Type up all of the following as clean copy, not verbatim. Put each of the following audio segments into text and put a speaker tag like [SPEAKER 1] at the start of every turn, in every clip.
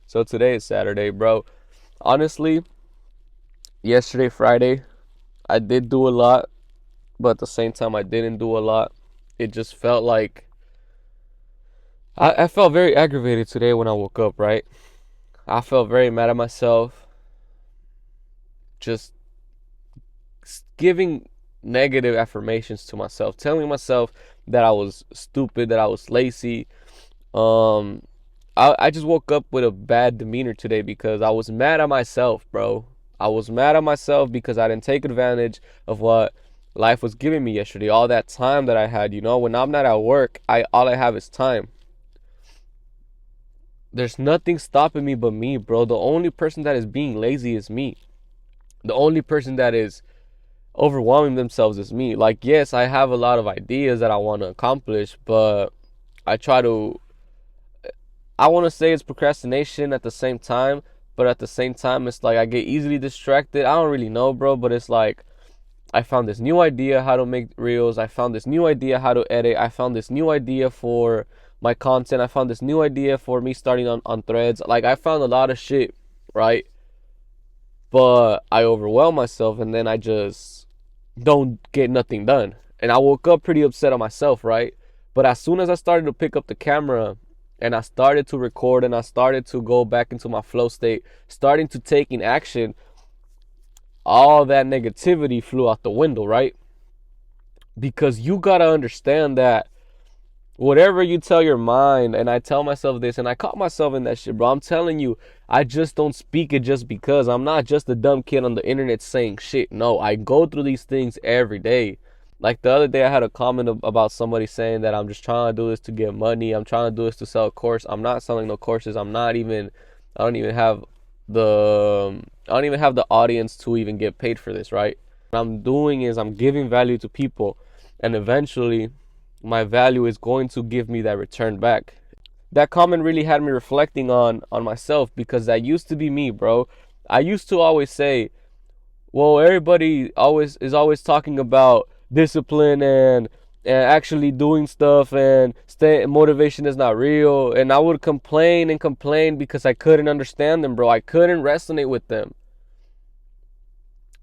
[SPEAKER 1] So today is Saturday, bro. Honestly, yesterday, Friday, I did do a lot, but at the same time, I didn't do a lot. It just felt like I felt very aggravated today when I woke up, right? I felt very mad at myself, just giving negative affirmations to myself, telling myself that I was stupid, that I was lazy. Um, I just woke up with a bad demeanor today because I was mad at myself, bro. I was mad at myself because I didn't take advantage of what life was giving me yesterday. All that time that I had, when I'm not at work, all I have is time. There's nothing stopping me but me, bro. The only person that is being lazy is me. The only person that is overwhelming themselves is me. Like, yes, I have a lot of ideas that I want to accomplish, but I try to I want to say it's procrastination at the same time, but at the same time, it's like I get easily distracted. I don't really know, bro, but it's like I found this new idea how to make reels. I found this new idea how to edit. I found this new idea for my content. I found this new idea for me starting on threads. Like, I found a lot of shit, right? But I overwhelm myself and then I just don't get nothing done. And I woke up pretty upset at myself, right? But as soon as I started to pick up the camera and I started to record and I started to go back into my flow state, starting to taking action, all that negativity flew out the window, right? Because you gotta understand that whatever you tell your mind, and I tell myself this, and I caught myself in that shit, bro. I'm telling you, I just don't speak it just because. I'm not just a dumb kid on the internet saying shit. No, I go through these things every day. Like the other day, I had a comment about somebody saying that I'm just trying to do this to get money. I'm trying to do this to sell a course. I'm not selling no courses. I don't even have the audience to even get paid for this, right? What I'm doing is I'm giving value to people, and eventually my value is going to give me that return back. That comment really had me reflecting on myself because that used to be me, bro. I used to always say, well, everybody always talking about discipline and actually doing stuff, and motivation is not real, and I would complain and complain because I couldn't understand them, bro. I couldn't resonate with them.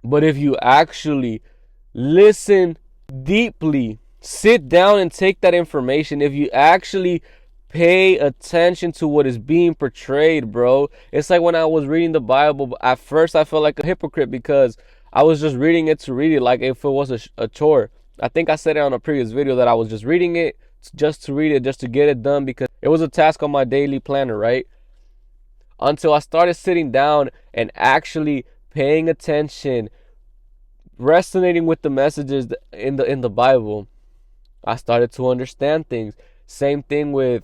[SPEAKER 1] But if you actually listen deeply, sit down and take that information, if you actually pay attention to what is being portrayed, bro. It's like when I was reading the Bible, at first I felt like a hypocrite because I was just reading it to read it, like if it was a chore. I think I said it on a previous video that I was just reading it just to read it, just to get it done because it was a task on my daily planner, right? Until I started sitting down and actually paying attention, resonating with the messages in the Bible, I started to understand things. Same thing with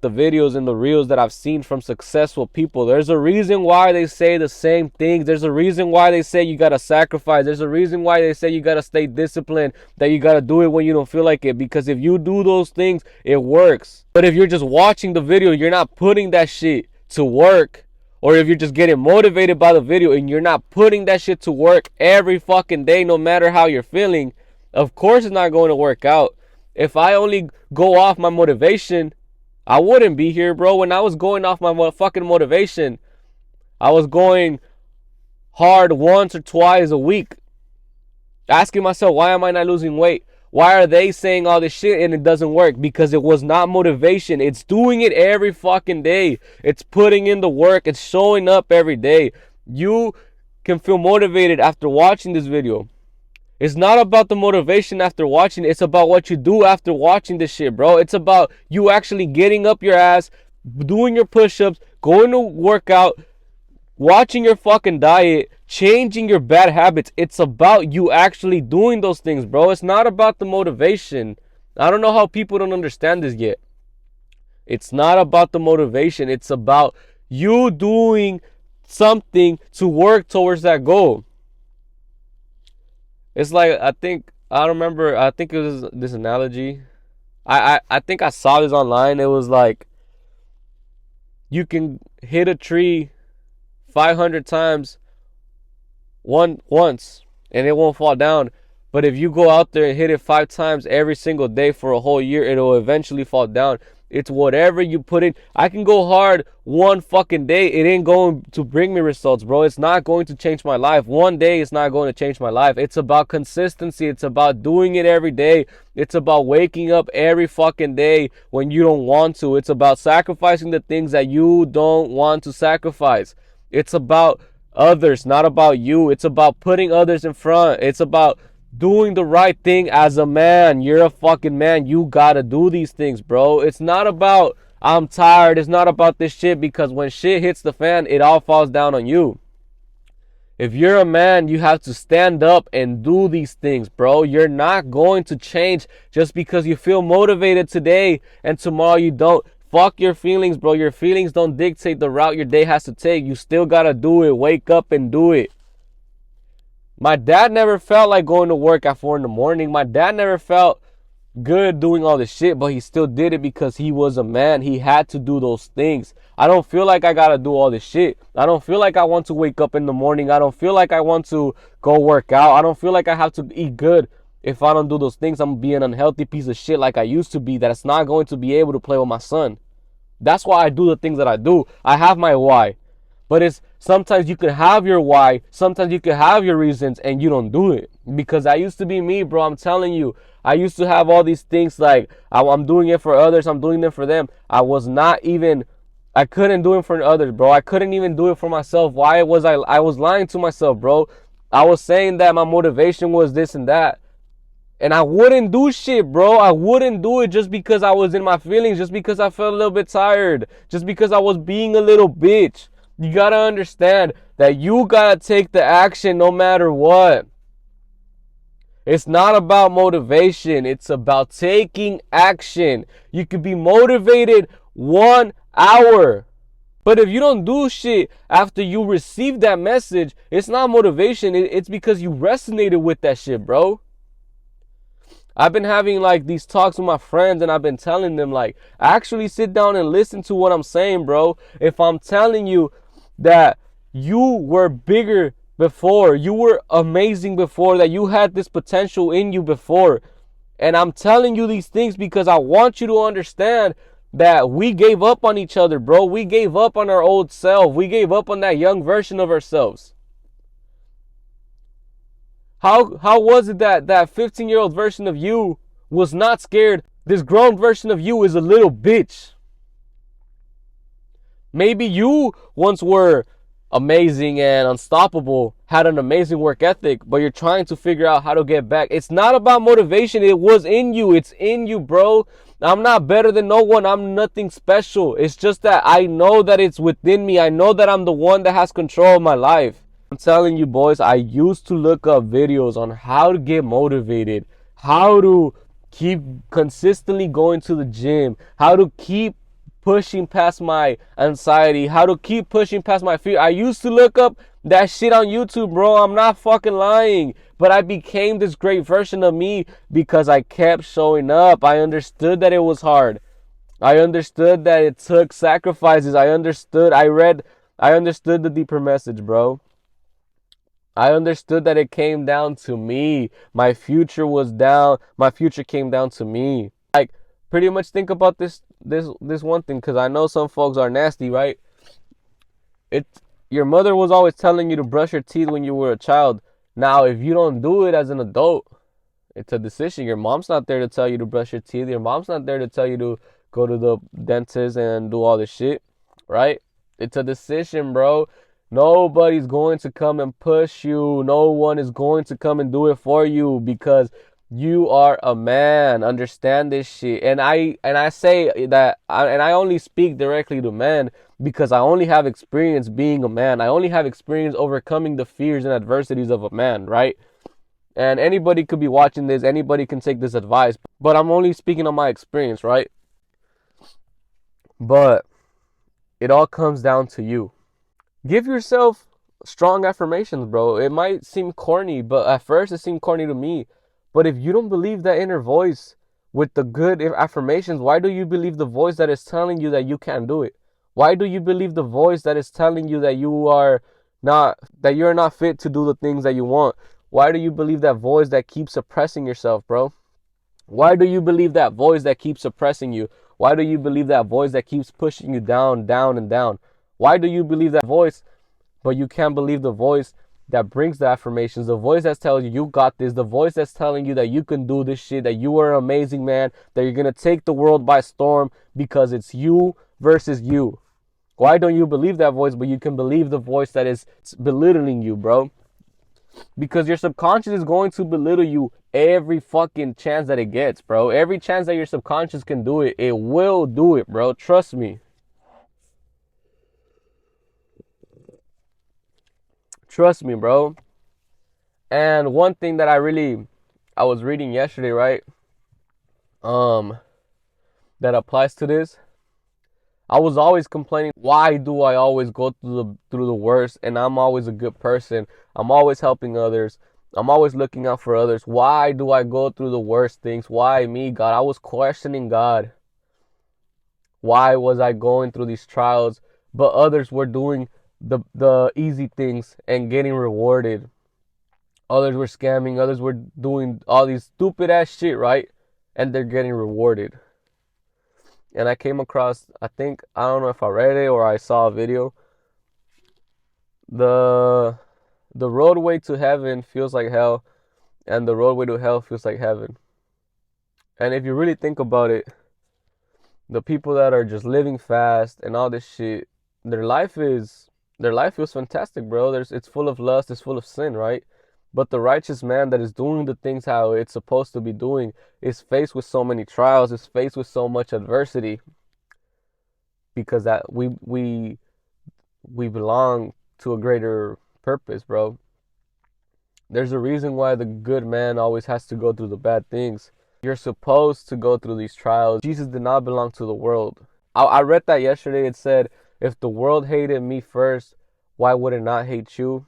[SPEAKER 1] the videos and the reels that I've seen from successful people. There's a reason why they say the same things. There's a reason why they say you gotta sacrifice. There's a reason why they say you gotta stay disciplined, that you gotta do it when you don't feel like it. Because if you do those things, it works. But if you're just watching the video, you're not putting that shit to work. Or if you're just getting motivated by the video and you're not putting that shit to work every fucking day, no matter how you're feeling, of course it's not going to work out. If I only go off my motivation, I wouldn't be here, bro. When I was going off my fucking motivation, I was going hard once or twice a week, asking myself, why am I not losing weight? Why are they saying all this shit and it doesn't work? Because it was not motivation. It's doing it every fucking day. It's putting in the work. It's showing up every day. You can feel motivated after watching this video. It's not about the motivation after watching. It's about what you do after watching this shit, bro. It's about you actually getting up your ass, doing your push-ups, going to work out, watching your fucking diet, changing your bad habits. It's about you actually doing those things, bro. It's not about the motivation. I don't know how people don't understand this yet. It's not about the motivation. It's about you doing something to work towards that goal. It's like, I think it was this analogy. I think I saw this online. It was like, you can hit a tree 500 times once and it won't fall down. But if you go out there and hit it 5 times every single day for a whole year, it'll eventually fall down. It's whatever you put in. I can go hard one fucking day. It ain't going to bring me results, bro. It's not going to change my life. One day it's not going to change my life. It's about consistency. It's about doing it every day. It's about waking up every fucking day when you don't want to. It's about sacrificing the things that you don't want to sacrifice. It's about others, not about you. It's about putting others in front. It's about doing the right thing as a man. You're a fucking man. You gotta do these things, bro. It's not about I'm tired. It's not about this shit, because when shit hits the fan, it all falls down on you. If you're a man, you have to stand up and do these things, bro. You're not going to change just because you feel motivated today and tomorrow you don't. Fuck your feelings, bro. Your feelings don't dictate the route your day has to take. You still gotta do it. Wake up and do it. My dad never felt like going to work at 4 in the morning. My dad never felt good doing all this shit, but he still did it because he was a man. He had to do those things. I don't feel like I gotta do all this shit. I don't feel like I want to wake up in the morning. I don't feel like I want to go work out. I don't feel like I have to eat good. If I don't do those things, I'm gonna be an unhealthy piece of shit like I used to be, that's not going to be able to play with my son. That's why I do the things that I do. I have my why. But it's sometimes you can have your why, sometimes you can have your reasons, and you don't do it. Because I used to be me, bro. I'm telling you. I used to have all these things like I'm doing it for others, I'm doing them for them. I couldn't do it for others, bro. I couldn't even do it for myself. Why was I was lying to myself, bro. I was saying that my motivation was this and that. And I wouldn't do shit, bro. I wouldn't do it just because I was in my feelings, just because I felt a little bit tired, just because I was being a little bitch. You gotta understand that you gotta take the action no matter what. It's not about motivation. It's about taking action. You could be motivated 1 hour. But if you don't do shit after you receive that message, it's not motivation. It's because you resonated with that shit, bro. I've been having like these talks with my friends, and I've been telling them like, actually sit down and listen to what I'm saying, bro. If I'm telling you that you were bigger before, you were amazing before, that you had this potential in you before, and I'm telling you these things because I want you to understand that we gave up on each other, bro. We gave up on our old self. We gave up on that young version of ourselves. How was it that 15-year-old version of you was not scared? This grown version of you is a little bitch. Maybe you once were amazing and unstoppable, had an amazing work ethic, but you're trying to figure out how to get back. It's not about motivation. It was in you. It's in you, bro. I'm not better than no one. I'm nothing special. It's just that I know that it's within me. I know that I'm the one that has control of my life. I'm telling you, boys, I used to look up videos on how to get motivated, how to keep consistently going to the gym, how to keep pushing past my anxiety, how to keep pushing past my fear. I used to look up that shit on YouTube, bro. I'm not fucking lying. But I became this great version of me because I kept showing up. I understood that it was hard. I understood that it took sacrifices. I understood the deeper message, bro. I understood that it came down to me. My future came down to me. Like, pretty much think about this one thing, because I know some folks are nasty, right? Your mother was always telling you to brush your teeth when you were a child. Now, if you don't do it as an adult, it's a decision. Your mom's not there to tell you to brush your teeth. Your mom's not there to tell you to go to the dentist and do all this shit, right? It's a decision, bro. Nobody's going to come and push you. No one is going to come and do it for you because you are a man. Understand this shit. And I say that, and I only speak directly to men because I only have experience being a man. I only have experience overcoming the fears and adversities of a man, right? And anybody could be watching this. Anybody can take this advice. But I'm only speaking on my experience, right? But it all comes down to you. Give yourself strong affirmations, bro. It might seem corny, but at first it seemed corny to me. But if you don't believe that inner voice with the good affirmations, why do you believe the voice that is telling you that you can't do it? Why do you believe the voice that is telling you that you're not fit to do the things that you want? Why do you believe that voice that keeps suppressing yourself, bro? Why do you believe that voice that keeps suppressing you? Why do you believe that voice that keeps pushing you down, down, and down? Why do you believe that voice, but you can't believe the voice that brings the affirmations, the voice that's telling you you got this, the voice that's telling you that you can do this shit, that you are an amazing man, that you're going to take the world by storm because it's you versus you? Why don't you believe that voice, but you can believe the voice that is belittling you, bro? Because your subconscious is going to belittle you every fucking chance that it gets, bro. Every chance that your subconscious can do it, it will do it, bro. Trust me. Trust me, bro. And one thing that I was reading yesterday, right? That applies to this. I was always complaining, why do I always go through the worst, and I'm always a good person. I'm always helping others. I'm always looking out for others. Why do I go through the worst things? Why me, God? I was questioning God. Why was I going through these trials, but others were doing the easy things and getting rewarded? Others were scamming, others were doing all these stupid ass shit, right? And they're getting rewarded. And I came across, I don't know if I read it or I saw a video. The roadway to heaven feels like hell, and the roadway to hell feels like heaven. And if you really think about it, the people that are just living fast and all this shit, their life feels fantastic, bro. It's full of lust, it's full of sin, right? But the righteous man that is doing the things how it's supposed to be doing is faced with so many trials, is faced with so much adversity, because that we belong to a greater purpose, bro. There's a reason why the good man always has to go through the bad things. You're supposed to go through these trials. Jesus did not belong to the world. I read that yesterday. It said, if the world hated me first, why would it not hate you?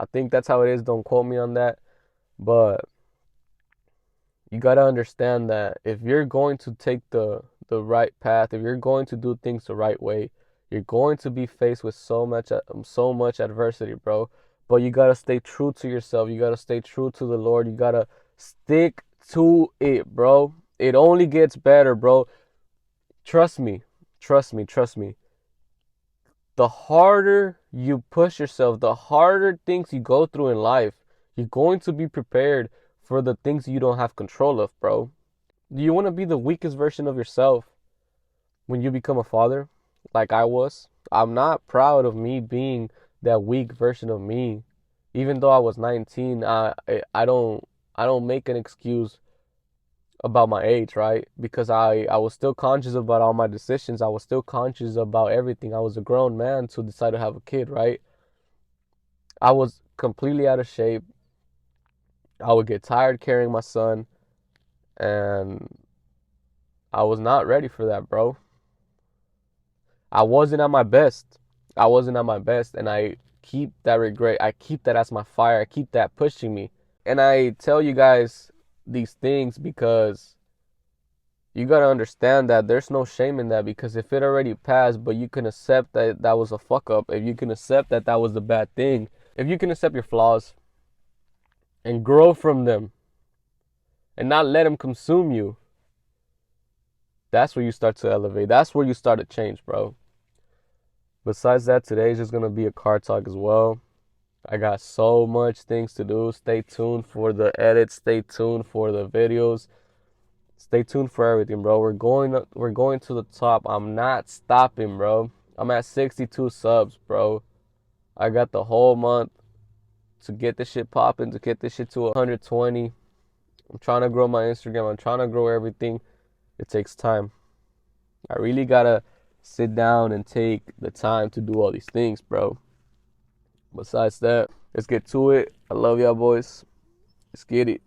[SPEAKER 1] I think that's how it is. Don't quote me on that. But you got to understand that if you're going to take the right path, if you're going to do things the right way, you're going to be faced with so much adversity, bro. But you got to stay true to yourself. You got to stay true to the Lord. You got to stick to it, bro. It only gets better, bro. Trust me. Trust me. Trust me. The harder you push yourself, the harder things you go through in life, you're going to be prepared for the things you don't have control of, bro. Do you want to be the weakest version of yourself when you become a father, like I was? I'm not proud of me being that weak version of me. Even though I was 19, I don't make an excuse about my age, right? Because I was still conscious about all my decisions. I was still conscious about everything. I was a grown man to decide to have a kid, right? I was completely out of shape. I would get tired carrying my son, and I was not ready for that, bro. I wasn't at my best. I wasn't at my best, and I keep that regret. I keep that as my fire. I keep that pushing me. And I tell you guys these things because you got to understand that there's no shame in that, because if it already passed, but you can accept that that was a fuck up, if you can accept that that was the bad thing, if you can accept your flaws and grow from them and not let them consume you, that's where you start to elevate. That's where you start to change, bro. Besides that, today is just going to be a car talk as well. I got so much things to do. Stay tuned for the edits. Stay tuned for the videos. Stay tuned for everything, bro. We're going to the top. I'm not stopping, bro. I'm at 62 subs, bro. I got the whole month to get this shit popping, to get this shit to 120. I'm trying to grow my Instagram. I'm trying to grow everything. It takes time. I really gotta sit down and take the time to do all these things, bro. Besides that, let's get to it. I love y'all, boys. Let's get it.